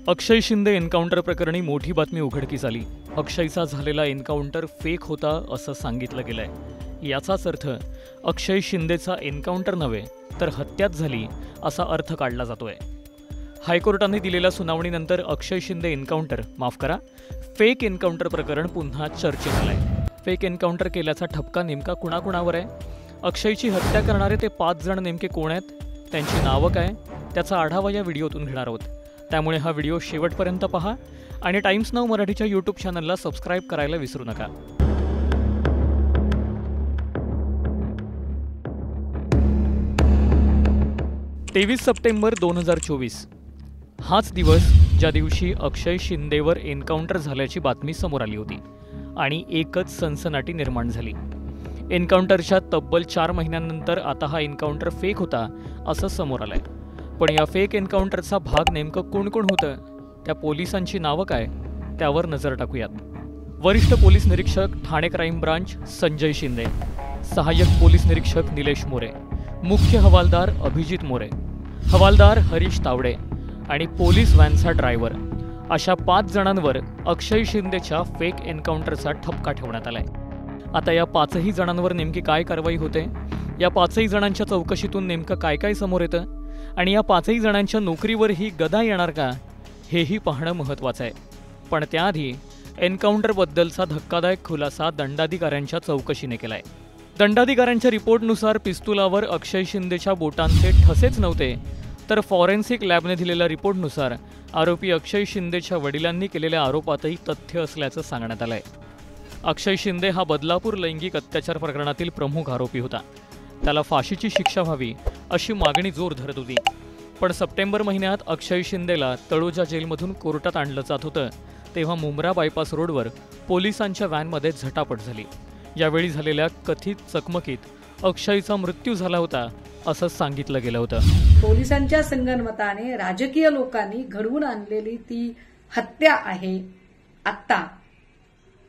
अक्षय Shinde encounter प्रकरणी मोठी बातमी उघडकीस आली। अक्षयचा झालेला एन्काउंटर फेक होता असं सांगितलं गेलंय। याचाच अर्थ अक्षय शिंदेचा एन्काउंटर नव्हे तर हत्याच झाली असा अर्थ काढला जातोय। हायकोर्टाने दिलेल्या सुनावणीनंतर अक्षय शिंदे एन्काउंटर फेक एन्काउंटर प्रकरण पुन्हा चर्चेत आलंय। फेक एन्काउंटर केल्याचा ठपका नेमका कुणाकुणावर आहे? अक्षयची हत्या करणारे ते 5 जण नेमके कोण आहेत? त्यांची नावं काय? त्याचा आढावा या व्हिडिओतून घेणार आहोत। त्यामुळे हा व्हिडिओ शेवटपर्यंत पहा आणि टाइम्स नाऊ मराठीच्या यूट्यूब चॅनलला सबस्क्राईब करायला विसरू नका। 23 सप्टेंबर 2024 हाच दिवस ज्या दिवशी अक्षय शिंदेवर एन्काउंटर झाल्याची बातमी समोर आली होती आणि एकच सनसनाटी निर्माण झाली। एन्काउंटरच्या तब्बल 4 महिन्यांनंतर आता हा एन्काउंटर फेक होता असं समोर आलंय। पण या फेक एन्काउंटरचा भाग नेमकं कोण कोण होतं? त्या पोलिसांची नावं काय? त्यावर नजर टाकूयात। वरिष्ठ पोलीस निरीक्षक ठाणे क्राईम ब्रांच संजय शिंदे, सहाय्यक पोलीस निरीक्षक निलेश मोरे, मुख्य हवालदार अभिजित मोरे, हवालदार हरीश तावडे आणि पोलीस व्हॅनचा ड्रायव्हर अशा 5 जणांवर अक्षय शिंदेच्या फेक एन्काउंटरचा ठपका ठेवण्यात आलाय। आता या 5ही जणांवर नेमकी काय कारवाई होते? या 5ही जणांच्या चौकशीतून नेमकं काय काय समोर येतं आणि या 5ही जणांच्या नोकरीवर ही गदा येणार का हेही पाहणं महत्त्वाचं आहे। पण त्याआधी एन्काउंटरबद्दलचा धक्कादायक खुलासा दंडाधिकाऱ्यांच्या चौकशीने केलाय। दंडाधिकाऱ्यांच्या रिपोर्टनुसार पिस्तुलावर अक्षय शिंदेच्या बोटांचे ठसेच नव्हते, तर फॉरेन्सिक लॅबने दिलेल्या रिपोर्टनुसार आरोपी अक्षय शिंदेच्या वडिलांनी केलेल्या आरोपातही तथ्य असल्याचं सांगण्यात आलंय। अक्षय शिंदे हा बदलापूर लैंगिक अत्याचार प्रकरणातील प्रमुख आरोपी होता। त्याला फाशीची शिक्षा व्हावी अशी मागणी जोर धरत होती। पण सप्टेंबर महिन्यात अक्षय शिंदेला तळोजा जेलमधून कोर्टात आणलं जात होतं, तेव्हा मुंब्रा बायपास रोडवर पोलिसांच्या व्हॅनमध्ये झटापट झाली। यावेळी झालेल्या कथित चकमकीत अक्षयचा मृत्यू झाला होता असं सांगितलं गेलं होतं। पोलिसांच्या संगनमताने राजकीय लोकांनी घडवून आणलेली ती हत्या आहे। आता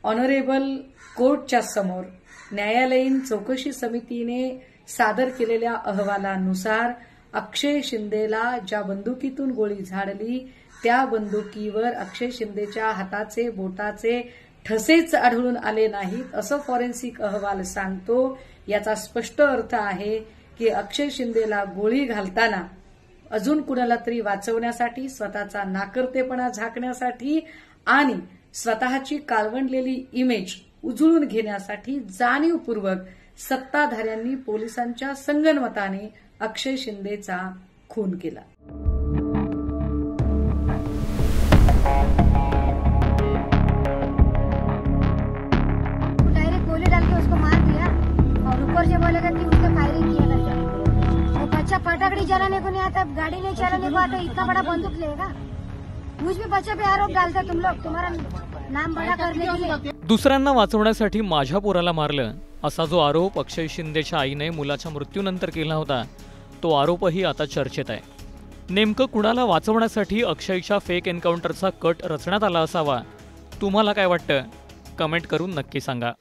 ऑनरेबल कोर्टच्या समोर न्यायालयीन चौकशी समितीने सादर केलेल्या अहवालानुसार अक्षय शिंदेला ज्या बंदुकीतून गोळी झाडली त्या बंदुकीवर अक्षय शिंदेच्या हाताचे बोटाचे ठसेच आढळून आले नाहीत असं फॉरेन्सिक अहवाल सांगतो। याचा स्पष्ट अर्थ आहे की अक्षय शिंदेला गोळी घालताना अजून कुणाला तरी वाचवण्यासाठी, स्वतःचा नाकर्तेपणा झाकण्यासाठी आणि स्वतःची काळवंडलेली इमेज उजळून घेण्यासाठी जाणीवपूर्वक सत्ताधाऱ्यांनी पोलिसांच्या संगनमताने अक्षय शिंदेचा खून केला। डायरेक्ट गोली डाल के उसको मार दिया और ऊपर से बोलेगा कि उसने फायरिंग किया करके। वो बच्चा फटाकड़ी जलाने को नहीं आता, गाड़ी नहीं चलाने को आता, इतना बड़ा बंदूक लेगा? मुझ पे बच्चे पे आरोप डालता तुम लोग, तुम्हारा नाम बड़ा करने के लिए। दुसऱ्यांना वाचवण्यासाठी माझ्या पोराला मारलं असा जो आरोप अक्षय शिंदेच्या आईने मुलाच्या मृत्यूनंतर केला होता, तो आरोपही आता चर्चेत आहे। नेमकं कुणाला वाचवण्यासाठी अक्षयच्या फेक एन्काउंटरचा कट रचण्यात आला असावा? तुम्हाला काय वाटतं? कमेंट करून नक्की सांगा।